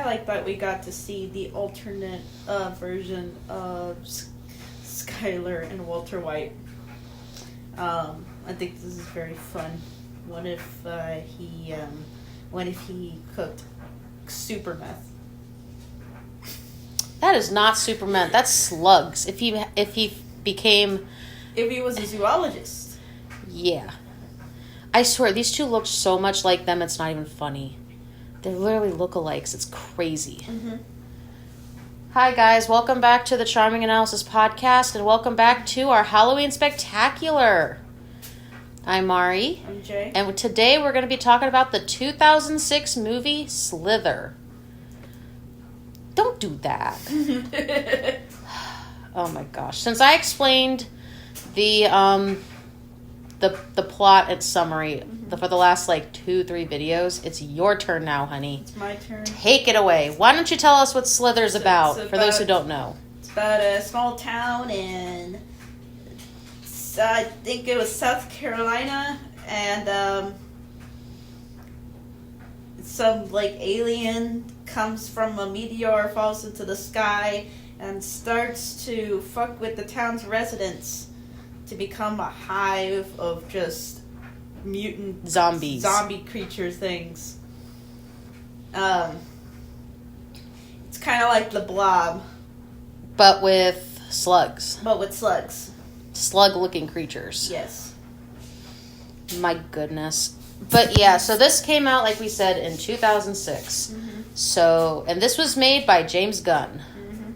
like that we got to see the alternate version of Skylar and Walter White. I think this is very fun. What if he cooked super meth? That is not super meth. That's slugs. If he was a zoologist. Yeah. I swear, these two look so much like them, it's not even funny. They literally look-alikes. It's crazy. Mm-hmm. Hi, guys. Welcome back to the Charming Analysis Podcast, and welcome back to our Halloween Spectacular. I'm Mari. I'm Jay. And today we're going to be talking about the 2006 movie Slither. Don't do that. Oh my gosh. Since I explained the plot and summary for the last 2-3 videos, it's your turn now, honey. It's my turn. Take it away. Why don't you tell us what Slither's about, for those who don't know? It's about a small town in, I think it was South Carolina, and some alien comes from a meteor, falls into the sky, and starts to fuck with the town's residents to become a hive of just mutant zombie creature things. It's kind of like the Blob, but with slugs. Slug-looking creatures. Yes. My goodness. But yeah, so this came out, like we said, in 2006. Mm-hmm. So, and this was made by James Gunn. Mm-hmm.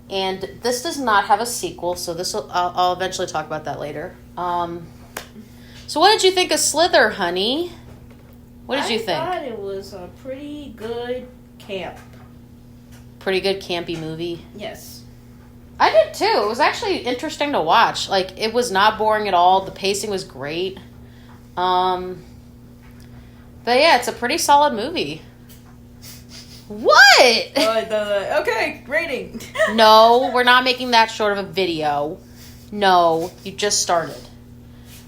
And this does not have a sequel, so I'll eventually talk about that later. So what did you think of Slither, honey? What did you think? I thought it was a pretty good camp. Pretty good campy movie? Yes. I did too. It was actually interesting to watch. It was not boring at all. The pacing was great. But yeah, it's a pretty solid movie. What? Okay, rating. No, we're not making that short of a video. No, you just started.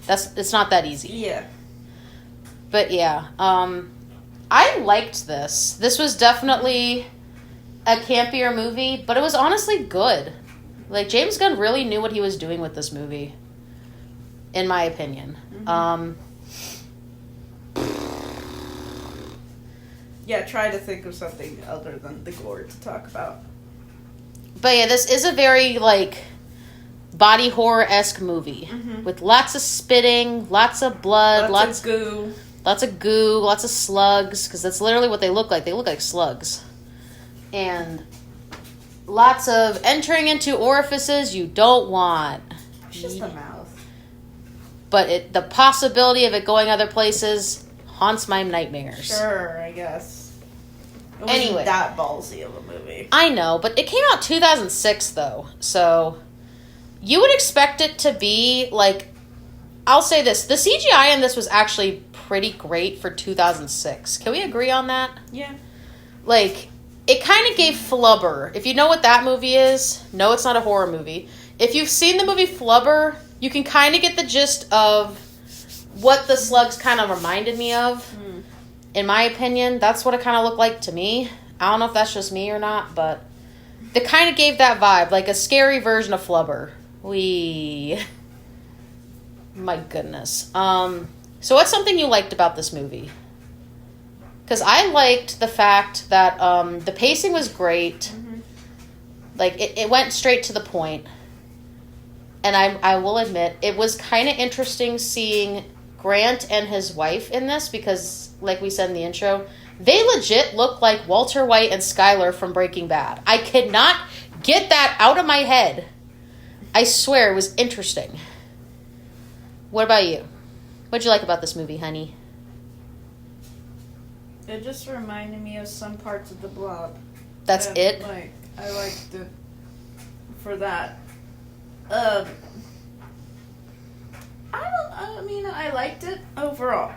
It's not that easy. Yeah. But yeah, I liked this. This was definitely a campier movie, but it was honestly good. James Gunn really knew what he was doing with this movie, in my opinion. Mm-hmm. Yeah, try to think of something other than the gore to talk about. But yeah, this is a very, body horror-esque movie. Mm-hmm. With lots of spitting, lots of blood, lots of goo. Lots of goo, lots of slugs, because that's literally what they look like. They look like slugs. And lots of entering into orifices you don't want. It's just a mouth. But the possibility of it going other places haunts my nightmares. Sure, I guess. It wasn't anyway, that ballsy of a movie. I know, but it came out 2006 though, so you would expect it to be I'll say this: the CGI in this was actually pretty great for 2006. Can we agree on that? Yeah. It kind of gave Flubber. If you know what that movie is, no, it's not a horror movie. If you've seen the movie Flubber, you can kind of get the gist of what the slugs kind of reminded me of. Mm. In my opinion, that's what it kind of looked like to me. I don't know if that's just me or not, but it kind of gave that vibe, a scary version of Flubber. My goodness. So what's something you liked about this movie? Because I liked the fact that the pacing was great. Mm-hmm. It went straight to the point. And I will admit, it was kind of interesting seeing Grant and his wife in this because, like we said in the intro, they legit look like Walter White and Skylar from Breaking Bad. I could not get that out of my head. I swear, it was interesting. What about you? What'd you like about this movie, honey? It just reminded me of some parts of the Blob. That's it? I liked it for that. I liked it overall.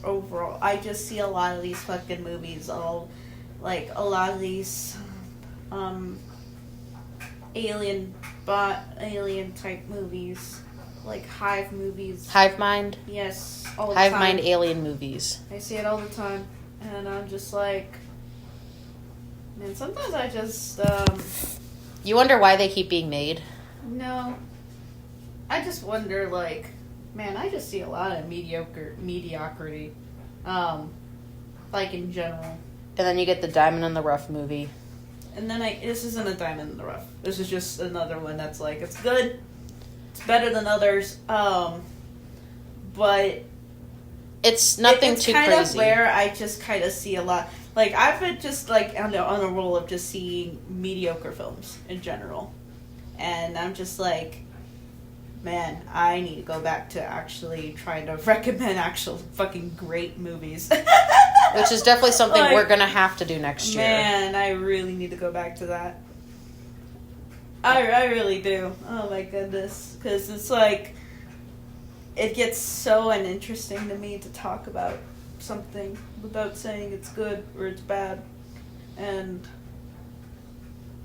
Overall. I just see a lot of these fucking movies, a lot of these, alien type movies, Hive movies. Hive Mind? Yes, all the Hive time. Mind alien movies. I see it all the time, and I'm just Man, sometimes I just, You wonder why they keep being made? no. I just wonder, like, man, I just see a lot of mediocrity. Like, in general. And then you get the Diamond in the Rough movie. And then this isn't a diamond in the rough. This is just another one that's like, it's good. It's better than others. But it's nothing it's too kind crazy. of where I just kind of see a lot. Like, I've been just, like, on a roll of just seeing mediocre films in general. And I'm just like, man, I need to go back to actually trying to recommend actual fucking great movies. Which is definitely something like, we're going to have to do next year. Man, I really need to go back to that. I really do. Oh my goodness. Because it's like, it gets so uninteresting to me to talk about something without saying it's good or it's bad. And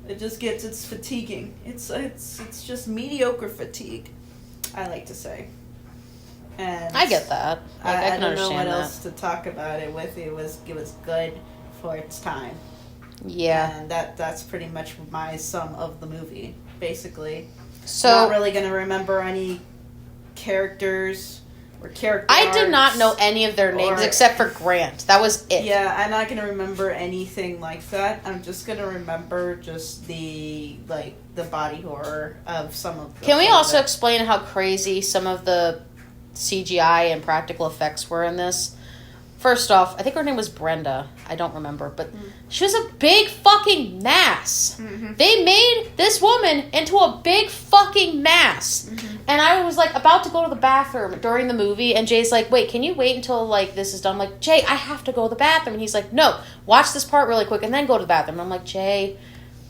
it's fatiguing. It's just mediocre fatigue, I like to say. And I get that. Like, I can don't know understand what that. else to talk about it with. It was good for its time. Yeah. And that's pretty much my sum of the movie, basically. So Not really going to remember any characters or character I did not arcs. know any of their names except for Grant. That was it. Yeah, I'm not going to remember anything like that. I'm just going to remember just the body horror of some of the... Can we also explain how crazy some of the CGI and practical effects were in this? First off, I think her name was Brenda. I don't remember, but she was a big fucking mass. Mm-hmm. They made this woman into a big fucking mass. Mm-hmm. And I was like about to go to the bathroom during the movie, and Jay's like, wait, can you wait until like this is done? I'm like, Jay, I have to go to the bathroom. And he's like, no, watch this part really quick and then go to the bathroom. And I'm like, Jay,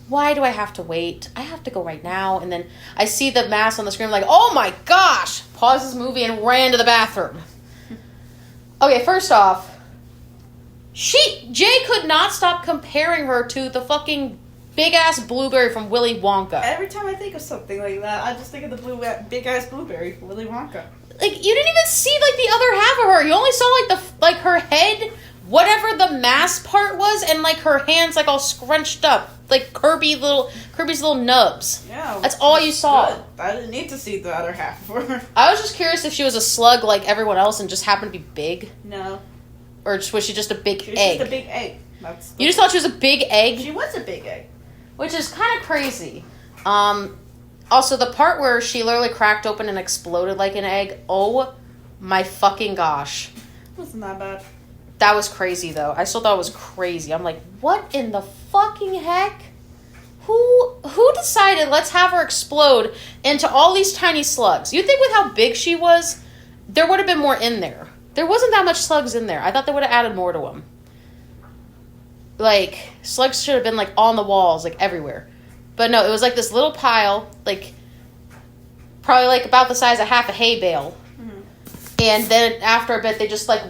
why do I have to wait? I have to go right now. And then I see the mass on the screen, I'm like, oh my gosh! Paused this movie and ran to the bathroom. Okay, first off, Jay could not stop comparing her to the fucking big-ass blueberry from Willy Wonka. Every time I think of something like that, I just think of the big-ass blueberry from Willy Wonka. Like, you didn't even see, like, the other half of her. You only saw, like, her head, whatever the mass part was, and, like, her hands, like, all scrunched up. Like, Kirby's little nubs. Yeah. That's all you saw. Good. I didn't need to see the other half of her. I was just curious if she was a slug like everyone else and just happened to be big. No. Or was she just a big She was egg? just a big egg. You just thought she was a big egg? She was a big egg. Which is kind of crazy. Also, the part where she literally cracked open and exploded like an egg, oh my fucking gosh. Wasn't that bad. That was crazy, though. I still thought it was crazy. I'm like, what in the fucking heck? Who decided let's have her explode into all these tiny slugs? You'd think with how big she was, there would have been more in there. There wasn't that much slugs in there. I thought they would have added more to them. Like, slugs should have been, like, on the walls, like, everywhere. But no, it was, like, this little pile, like, probably, like, about the size of half a hay bale. Mm-hmm. And then after a bit, they just, like,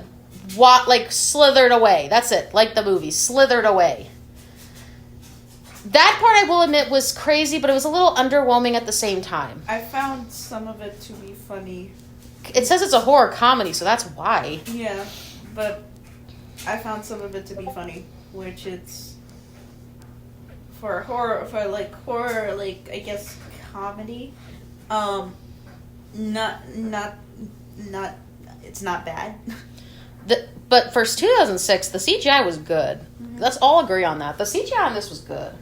slithered away. That's it. Like the movie. Slithered away. That part, I will admit, was crazy, but it was a little underwhelming at the same time. I found some of it to be funny. It says it's a horror comedy, so that's why. Yeah, but I found some of it to be funny, which it's for horror, I guess comedy. Not. It's not bad. But for 2006, the CGI was good. Mm-hmm. Let's all agree on that. The CGI on this was good.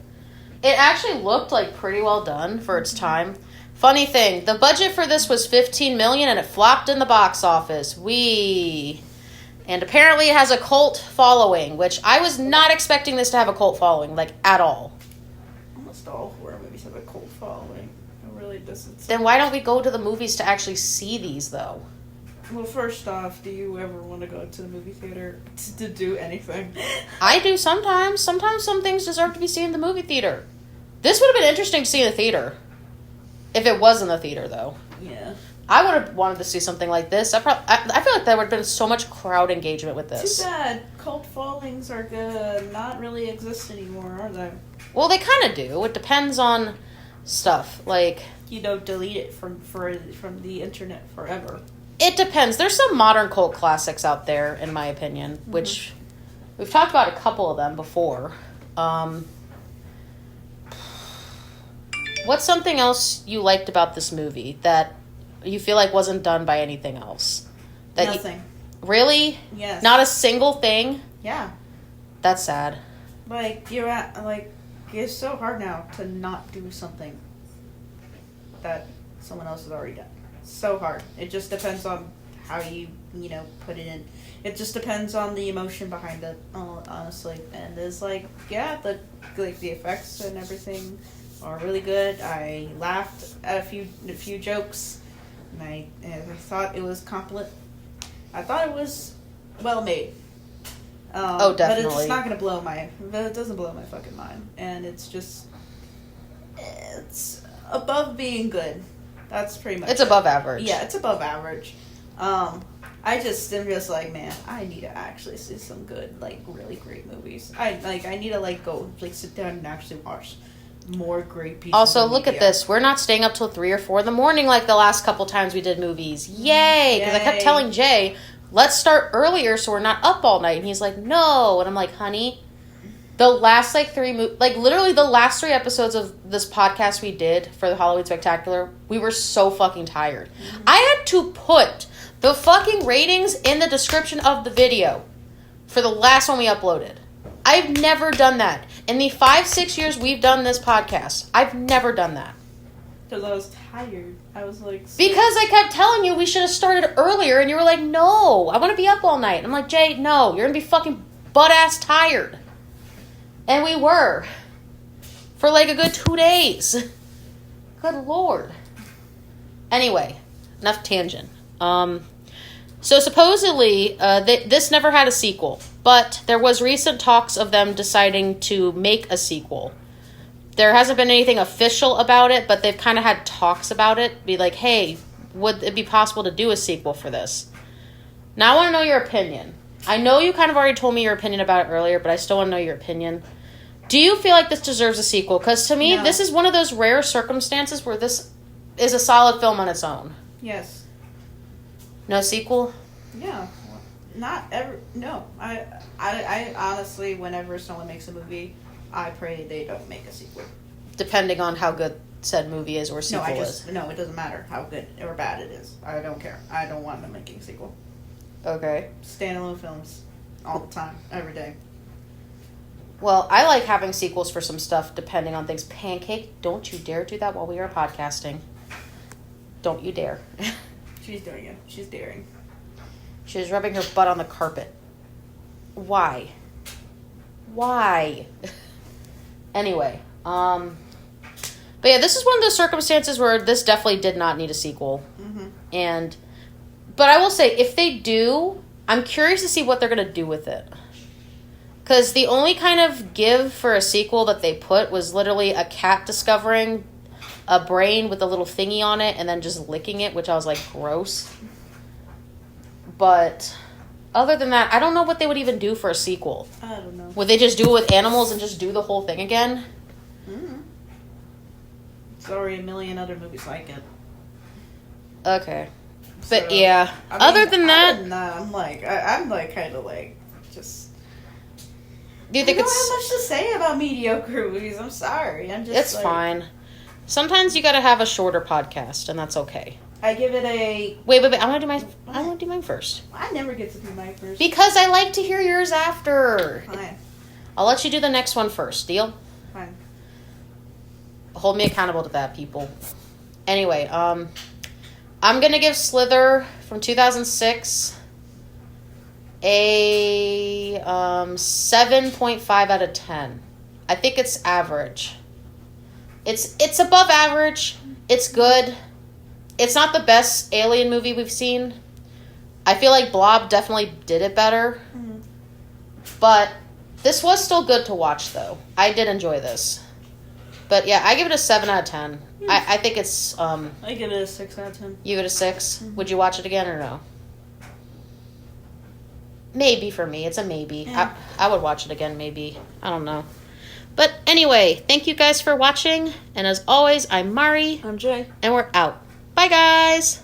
It actually looked like pretty well done for its time. Funny thing, the budget for this was $15 million and it flopped in the box office. And apparently it has a cult following, which I was not expecting this to have a cult following, like, at all. Almost all horror movies have a cult following. It really doesn't. Then why don't we go to the movies to actually see these, though? Well, first off, do you ever want to go to the movie theater to do anything? I do sometimes. Sometimes some things deserve to be seen in the movie theater. This would have been interesting to see in the theater. If it was in the theater, though. Yeah. I would have wanted to see something like this. I feel like there would have been so much crowd engagement with this. Too bad. Cult followings are good. Not really exist anymore, are they? Well, they kind of do. It depends on stuff. Like, you don't delete it from the internet forever. It depends. There's some modern cult classics out there, in my opinion, which we've talked about a couple of them before. What's something else you liked about this movie that you feel like wasn't done by anything else? Nothing. Really? Yes. Not a single thing? Yeah. That's sad. Like, it's so hard now to not do something that someone else has already done. So hard. It just depends on how you put it in. It just depends on the emotion behind it, honestly. And it's the effects and everything are really good. I laughed at a few jokes, and I thought it was competent. I thought it was well made. Definitely. But it's not gonna blow it doesn't blow my fucking mind. And it's above being good. That's pretty much It's above average. Yeah, it's above average. I just am just like, man, I need to actually see some good, really great movies. I need to go sit down and actually watch more great pieces. Also, of look media. at this. We're not staying up till 3 or 4 in the morning like the last couple times we did movies. Yay! Because I kept telling Jay, let's start earlier so we're not up all night. And he's like, no. And I'm like, honey, the last literally the last 3 episodes of this podcast we did for the Halloween Spectacular, we were so fucking tired. Mm-hmm. I had to put the fucking ratings in the description of the video for the last one we uploaded. I've never done that. In the 5-6 years we've done this podcast, I've never done that. Because I was tired. I was like... Because I kept telling you we should have started earlier, and you were like, no, I want to be up all night. And I'm like, Jay, no, you're going to be fucking butt-ass tired. And we were. For a good 2 days. Good Lord. Anyway, enough tangent. So supposedly, this never had a sequel, but there was recent talks of them deciding to make a sequel. There hasn't been anything official about it, but they've kind of had talks about it. Be like, hey, would it be possible to do a sequel for this? Now I want to know your opinion. I know you kind of already told me your opinion about it earlier, but I still want to know your opinion. Do you feel like this deserves a sequel? Because to me, This is one of those rare circumstances where this is a solid film on its own. Yes. No sequel? Yeah. Not ever. No. I honestly, whenever someone makes a movie, I pray they don't make a sequel. Depending on how good said movie is or sequel is. No, it doesn't matter how good or bad it is. I don't care. I don't want them making a sequel. Okay. Standalone films. All the time. Every day. Well, I like having sequels for some stuff depending on things. Pancake, don't you dare do that while we are podcasting. Don't you dare. She's doing it. She's daring. She was rubbing her butt on the carpet. Why? Anyway, but yeah, this is one of those circumstances where this definitely did not need a sequel. Mm-hmm. But I will say, if they do, I'm curious to see what they're going to do with it. Because the only kind of give for a sequel that they put was literally a cat discovering a brain with a little thingy on it and then just licking it, which I was like, gross. But other than that, I don't know what they would even do for a sequel. I don't know. Would they just do it with animals and just do the whole thing again? Mm-hmm. There's already a million other movies like it. Okay. But yeah, other than that, I'm kind of just... Do you think I don't have much to say about mediocre movies. I'm sorry. It's fine. Sometimes you gotta have a shorter podcast, and that's okay. I give it a... Wait. I want to do mine first. I never get to do mine first. Because I like to hear yours after. Fine. I'll let you do the next one first. Deal? Fine. Hold me accountable to that, people. Anyway, I'm gonna give Slither from 2006 a 7.5 out of 10. I think it's average. It's above average. It's good. It's not the best Alien movie we've seen. I feel like Blob definitely did it better. Mm-hmm. But this was still good to watch, though. I did enjoy this. But yeah, I give it a 7 out of 10. Mm-hmm. I think it's... I give it a 6 out of 10. You give it a 6? Mm-hmm. Would you watch it again or no? Maybe for me. It's a maybe. Yeah. I would watch it again, maybe. I don't know. But anyway, thank you guys for watching. And as always, I'm Mari. I'm Jay. And we're out. Bye, guys.